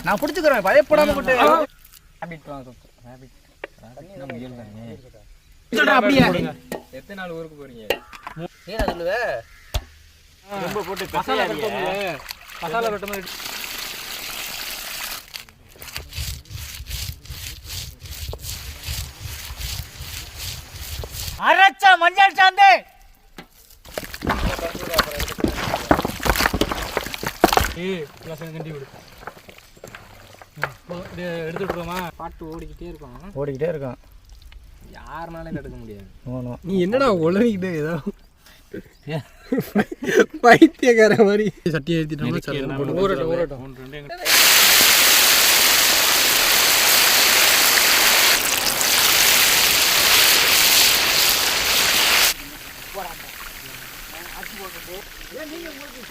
நான் பிடிச்சுக்கிறேன், பயப்படாம கொட்டு. எத்தனை நாள் ஊருக்கு போறீங்க? ஏன் சொல்லுவ? ரொம்ப போட்டு மசாலா வெட்ட அரைச்ச மஞ்சள் சாந்து எடுத்துட்டுமா. பாட்டு ஓடிக்கிட்டே இருக்கான். யாருனாலும் எடுக்க முடியாது. நீ என்னடா உளறிக்கிட்டே ஏதோ பைத்தியக்கார மாதிரி சட்டியை ஏற்றிட்டோம். ஊரட்டும் நீங்க உங்களுக்கு